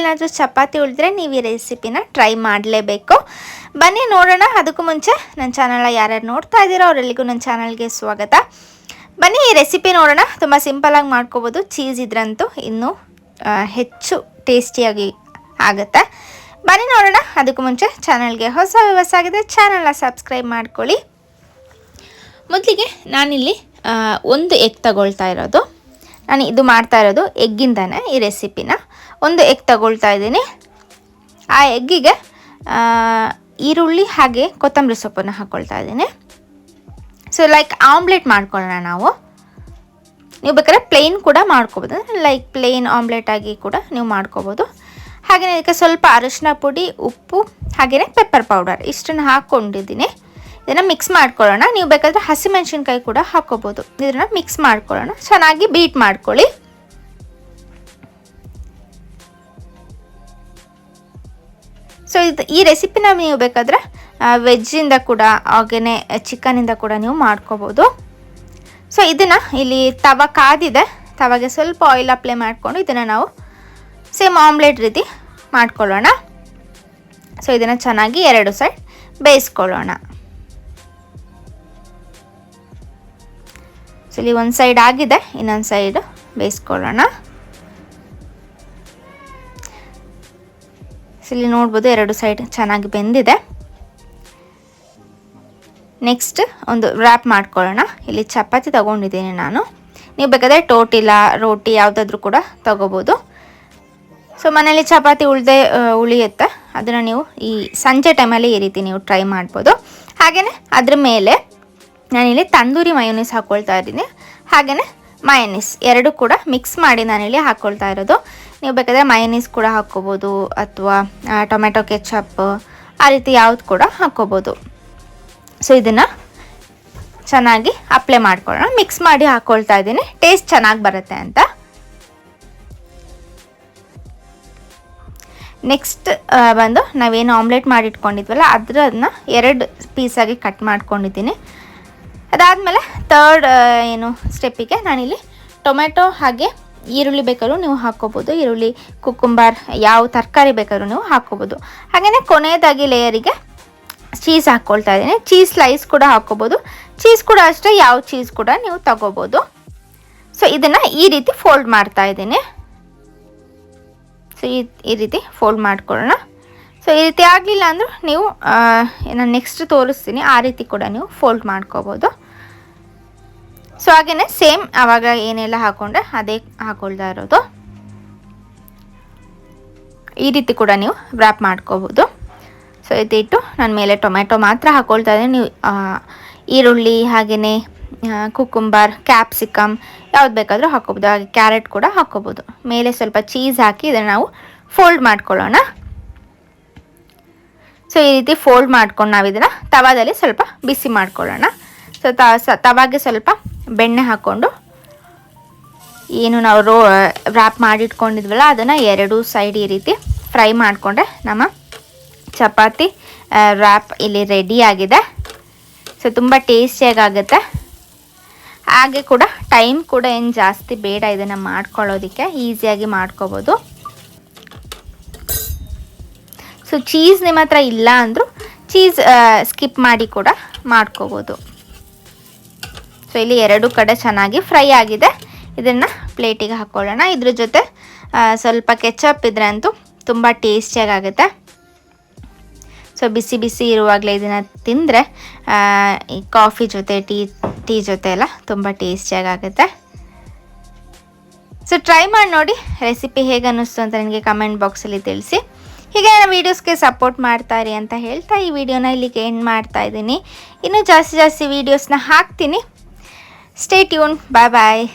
ಏನಾದರೂ ಚಪಾತಿ ಉಳಿದ್ರೆ ನೀವು ಈ ರೆಸಿಪಿನ ಟ್ರೈ ಮಾಡಲೇಬೇಕು. ಬನ್ನಿ ನೋಡೋಣ. ಅದಕ್ಕೂ ಮುಂಚೆ ನನ್ನ ಚಾನಲ್ನ ಯಾರ್ಯಾರು ನೋಡ್ತಾ ಇದ್ದೀರೋ ಅವರೆಲ್ಲಿಗೂ ನನ್ನ ಚಾನಲ್ಗೆ ಸ್ವಾಗತ. ಬನ್ನಿ ಈ ರೆಸಿಪಿ ನೋಡೋಣ. ತುಂಬ ಸಿಂಪಲಾಗಿ ಮಾಡ್ಕೋಬೋದು. ಚೀಸ್ ಇದ್ರಂತೂ ಇನ್ನೂ ಹೆಚ್ಚು ಟೇಸ್ಟಿಯಾಗಿ ಆಗುತ್ತೆ. ಬನ್ನಿ ನೋಡೋಣ. ಅದಕ್ಕೂ ಮುಂಚೆ ಚಾನಲ್ಗೆ ಹೊಸದಾಗಿದೆ ಚಾನಲ್ನ ಸಬ್ಸ್ಕ್ರೈಬ್ ಮಾಡ್ಕೊಳ್ಳಿ. ಮೊದಲಿಗೆ ನಾನಿಲ್ಲಿ ಒಂದು ಎಗ್ ತಗೊಳ್ತಾ ಇರೋದು. ನಾನು ಇದು ಮಾಡ್ತಾ ಇರೋದು ಎಗ್ಗಿಂದನೇ ಈ ರೆಸಿಪಿನ. ಒಂದು ಎಗ್ ತಗೊಳ್ತಾ ಇದ್ದೀನಿ. ಆ ಎಗ್ಗಿಗೆ ಈರುಳ್ಳಿ ಹಾಗೆ ಕೊತ್ತಂಬರಿ ಸೊಪ್ಪನ್ನು ಹಾಕ್ಕೊಳ್ತಾ ಇದ್ದೀನಿ. ಸೊ ಲೈಕ್ ಆಮ್ಲೆಟ್ ಮಾಡ್ಕೊಳ್ಳೋಣ ನಾವು. ನೀವು ಬೇಕಾದ್ರೆ ಪ್ಲೇನ್ ಕೂಡ ಮಾಡ್ಕೋಬೋದು. ಲೈಕ್ ಪ್ಲೇನ್ ಆಮ್ಲೆಟ್ ಆಗಿ ಕೂಡ ನೀವು ಮಾಡ್ಕೋಬೋದು. ಹಾಗೆಯೇ ಇದಕ್ಕೆ ಸ್ವಲ್ಪ ಅರಿಶಿನ ಪುಡಿ, ಉಪ್ಪು ಹಾಗೆಯೇ ಪೆಪ್ಪರ್ ಪೌಡರ್ ಇಷ್ಟನ್ನು ಹಾಕ್ಕೊಂಡಿದ್ದೀನಿ. ಇದನ್ನು ಮಿಕ್ಸ್ ಮಾಡ್ಕೊಳ್ಳೋಣ. ನೀವು ಬೇಕಾದರೆ ಹಸಿಮೆಣಸಿನ್ಕಾಯಿ ಕೂಡ ಹಾಕ್ಕೋಬೋದು. ಇದನ್ನು ಮಿಕ್ಸ್ ಮಾಡ್ಕೊಳ್ಳೋಣ. ಚೆನ್ನಾಗಿ ಬೀಟ್ ಮಾಡ್ಕೊಳ್ಳಿ. ಸೊ ಈ ರೆಸಿಪಿನ ನೀವು ಬೇಕಾದರೆ ವೆಜ್ಜಿಂದ ಕೂಡ ಹಾಗೆಯೇ ಚಿಕನಿಂದ ಕೂಡ ನೀವು ಮಾಡ್ಕೋಬೋದು. ಸೊ ಇದನ್ನು ಇಲ್ಲಿ ತವ ಕಾದಿದೆ. ತವಾಗೆ ಸ್ವಲ್ಪ ಆಯಿಲ್ ಅಪ್ಲೈ ಮಾಡಿಕೊಂಡು ಇದನ್ನು ನಾವು ಸೇಮ್ ಆಮ್ಲೆಟ್ ರೀತಿ ಮಾಡ್ಕೊಳ್ಳೋಣ. ಸೊ ಇದನ್ನು ಚೆನ್ನಾಗಿ ಎರಡು ಸೈಡ್ ಬೇಯಿಸ್ಕೊಳ್ಳೋಣ. ಸೊ ಇಲ್ಲಿ ಒಂದು ಸೈಡ್ ಆಗಿದೆ, ಇನ್ನೊಂದು ಸೈಡ್ ಬೇಯಿಸ್ಕೊಳ್ಳೋಣ. ಸೊ ಇಲ್ಲಿ ನೋಡ್ಬೋದು ಎರಡು ಸೈಡ್ ಚೆನ್ನಾಗಿ ಬೆಂದಿದೆ. ನೆಕ್ಸ್ಟ್ ಒಂದು ರ್ಯಾಪ್ ಮಾಡ್ಕೊಳ್ಳೋಣ. ಇಲ್ಲಿ ಚಪಾತಿ ತೊಗೊಂಡಿದ್ದೀನಿ ನಾನು. ನೀವು ಬೇಕಾದರೆ ಟೋಟಿಲ್ಲ ರೋಟಿ ಯಾವುದಾದ್ರೂ ಕೂಡ ತೊಗೋಬೋದು. ಸೊ ಮನೇಲಿ ಚಪಾತಿ ಉಳಿಯುತ್ತೆ. ಅದನ್ನು ನೀವು ಈ ಸಂಜೆ ಟೈಮಲ್ಲಿ ಈ ರೀತಿ ನೀವು ಟ್ರೈ ಮಾಡ್ಬೋದು. ಹಾಗೆಯೇ ಅದ್ರ ಮೇಲೆ ನಾನಿಲ್ಲಿ ತಂದೂರಿ ಮಯೋನೀಸ್ ಹಾಕ್ಕೊಳ್ತಾ ಇದ್ದೀನಿ. ಹಾಗೆಯೇ ಮಯೋನೀಸ್ ಎರಡು ಕೂಡ ಮಿಕ್ಸ್ ಮಾಡಿ ನಾನಿಲ್ಲಿ ಹಾಕ್ಕೊಳ್ತಾ ಇರೋದು. ನೀವು ಬೇಕಾದರೆ ಮಯೋನೀಸ್ ಕೂಡ ಹಾಕ್ಕೋಬೋದು ಅಥವಾ ಟೊಮೆಟೊ ಕೆಚಪ್ ಆ ರೀತಿ ಯಾವುದು ಕೂಡ ಹಾಕ್ಕೋಬೋದು. ಸೊ ಇದನ್ನು ಚೆನ್ನಾಗಿ ಅಪ್ಲೈ ಮಾಡ್ಕೊಳ್ಳೋಣ. ಮಿಕ್ಸ್ ಮಾಡಿ ಹಾಕ್ಕೊಳ್ತಾ ಇದ್ದೀನಿ, ಟೇಸ್ಟ್ ಚೆನ್ನಾಗಿ ಬರುತ್ತೆ ಅಂತ. ನೆಕ್ಸ್ಟ್ ಬಂದು ನಾವೇನು ಆಮ್ಲೆಟ್ ಮಾಡಿಟ್ಕೊಂಡಿದ್ವಲ್ಲ ಅದನ್ನ ಎರಡು ಪೀಸಾಗಿ ಕಟ್ ಮಾಡ್ಕೊಂಡಿದ್ದೀನಿ. ಅದಾದಮೇಲೆ ಥರ್ಡ್ ಏನು ಸ್ಟೆಪ್ಪಿಗೆ ನಾನಿಲ್ಲಿ ಟೊಮೆಟೊ ಹಾಗೆ ಈರುಳ್ಳಿ ಬೇಕಾದ್ರೂ ನೀವು ಹಾಕ್ಕೋಬೋದು. ಈರುಳ್ಳಿ, ಕುಕ್ಕುಂಬರ್ ಯಾವ ತರಕಾರಿ ಬೇಕಾದ್ರೂ ನೀವು ಹಾಕ್ಕೋಬೋದು. ಹಾಗೆಯೇ ಕೊನೆಯದಾಗಿ ಲೇಯರಿಗೆ ಚೀಸ್ ಹಾಕ್ಕೊಳ್ತಾ ಇದ್ದೀನಿ. ಚೀಸ್ ಸ್ಲೈಸ್ ಕೂಡ ಹಾಕ್ಕೋಬೋದು. ಚೀಸ್ ಕೂಡ ಅಷ್ಟೇ, ಯಾವ ಚೀಸ್ ಕೂಡ ನೀವು ತಗೋಬೋದು. ಸೊ ಇದನ್ನು ಈ ರೀತಿ ಫೋಲ್ಡ್ ಮಾಡ್ತಾ ಇದ್ದೀನಿ. ಸೊ ಈ ರೀತಿ ಫೋಲ್ಡ್ ಮಾಡ್ಕೊಳ್ಳೋಣ. ಸೊ ಈ ರೀತಿ ಆಗಲಿಲ್ಲ ಅಂದರೂ ನೀವು ನಾನು ನೆಕ್ಸ್ಟ್ ತೋರಿಸ್ತೀನಿ ಆ ರೀತಿ ಕೂಡ ನೀವು ಫೋಲ್ಡ್ ಮಾಡ್ಕೋಬೋದು. ಸೊ ಹಾಗೆಯೇ ಸೇಮ್ ಆವಾಗ ಏನೆಲ್ಲ ಹಾಕ್ಕೊಂಡ್ರೆ ಅದೇ ಹಾಕ್ಕೊಳ್ತಾ ಇರೋದು. ಈ ರೀತಿ ಕೂಡ ನೀವು ವ್ರ್ಯಾಪ್ ಮಾಡ್ಕೋಬೋದು. ಸೊ ಇದಿಟ್ಟು ನಾನು ಮೇಲೆ ಟೊಮೆಟೊ ಮಾತ್ರ ಹಾಕ್ಕೊಳ್ತಾ ಇದ್ದೀನಿ. ನೀವು ಈರುಳ್ಳಿ ಹಾಗೆಯೇ ಕುಕ್ಕುಂಬರ್, ಕ್ಯಾಪ್ಸಿಕಮ್ ಯಾವ್ದು ಬೇಕಾದರೂ ಹಾಕ್ಕೋಬೋದು. ಹಾಗೆ ಕ್ಯಾರೆಟ್ ಕೂಡ ಹಾಕ್ಕೋಬೋದು. ಮೇಲೆ ಸ್ವಲ್ಪ ಚೀಸ್ ಹಾಕಿ ಇದನ್ನು ನಾವು ಫೋಲ್ಡ್ ಮಾಡ್ಕೊಳ್ಳೋಣ. ಸೊ ಈ ರೀತಿ ಫೋಲ್ಡ್ ಮಾಡ್ಕೊಂಡು ನಾವು ಇದನ್ನು ತವಾದಲ್ಲಿ ಸ್ವಲ್ಪ ಬಿಸಿ ಮಾಡ್ಕೊಳ್ಳೋಣ. ಸೊ ತವಾಗೆ ಸ್ವಲ್ಪ ಬೆಣ್ಣೆ ಹಾಕ್ಕೊಂಡು ಏನು ನಾವು ವ್ರ್ಯಾಪ್ ಮಾಡಿಟ್ಕೊಂಡಿದ್ವಲ್ಲ ಅದನ್ನು ಎರಡೂ ಸೈಡ್ ಈ ರೀತಿ ಫ್ರೈ ಮಾಡಿಕೊಂಡ್ರೆ ನಮ್ಮ ಚಪಾತಿ ವ್ರ್ಯಾಪ್ ಇಲ್ಲಿ ರೆಡಿ ಆಗಿದೆ. ಸೊ ತುಂಬ ಟೇಸ್ಟಿಯಾಗುತ್ತೆ. ಹಾಗೆ ಕೂಡ ಟೈಮ್ ಕೂಡ ಏನು ಜಾಸ್ತಿ ಬೇಡ ಇದನ್ನು ಮಾಡ್ಕೊಳ್ಳೋದಕ್ಕೆ, ಈಸಿಯಾಗಿ ಮಾಡ್ಕೋಬೋದು. ಸೊ ಚೀಸ್ ನಿಮ್ಮ ಹತ್ರ ಇಲ್ಲ ಅಂದರೂ ಚೀಸ್ ಸ್ಕಿಪ್ ಮಾಡಿ ಕೂಡ ಮಾಡ್ಕೋಬೋದು. ಸೊ ಇಲ್ಲಿ ಎರಡು ಕಡೆ ಚೆನ್ನಾಗಿ ಫ್ರೈ ಆಗಿದೆ. ಇದನ್ನು ಪ್ಲೇಟಿಗೆ ಹಾಕ್ಕೊಳ್ಳೋಣ. ಇದ್ರ ಜೊತೆ ಸ್ವಲ್ಪ ಕೆಚಪ್ ಇದ್ರೆ ಅಂತೂ ತುಂಬ ಟೇಸ್ಟಿಯಾಗುತ್ತೆ. ಸೊ ಬಿಸಿ ಬಿಸಿ ಇರುವಾಗಲೇ ಇದನ್ನು ತಿಂದರೆ ಈ ಕಾಫಿ ಜೊತೆ ಟೀ ಜೊತೆ ಎಲ್ಲ ತುಂಬ ಟೇಸ್ಟಿಯಾಗುತ್ತೆ. ಸೊ ಟ್ರೈ ಮಾಡಿ ನೋಡಿ. ರೆಸಿಪಿ ಹೇಗೆ ಅನ್ನಿಸ್ತು ಅಂತ ನನಗೆ ಕಮೆಂಟ್ ಬಾಕ್ಸಲ್ಲಿ ತಿಳಿಸಿ. ಹೀಗೆ ನನ್ನ ವೀಡಿಯೋಸ್ಗೆ ಸಪೋರ್ಟ್ ಮಾಡ್ತಾಯಿರಿ ಅಂತ ಹೇಳ್ತಾ ಈ ವಿಡಿಯೋನ ಇಲ್ಲಿಗೆ ಎಂಡ್ ಮಾಡ್ತಾ ಇದ್ದೀನಿ. ಇನ್ನೂ ಜಾಸ್ತಿ ವೀಡಿಯೋಸ್ನ ಹಾಕ್ತೀನಿ. Stay tune. ಬಾಯ್ ಬಾಯ್.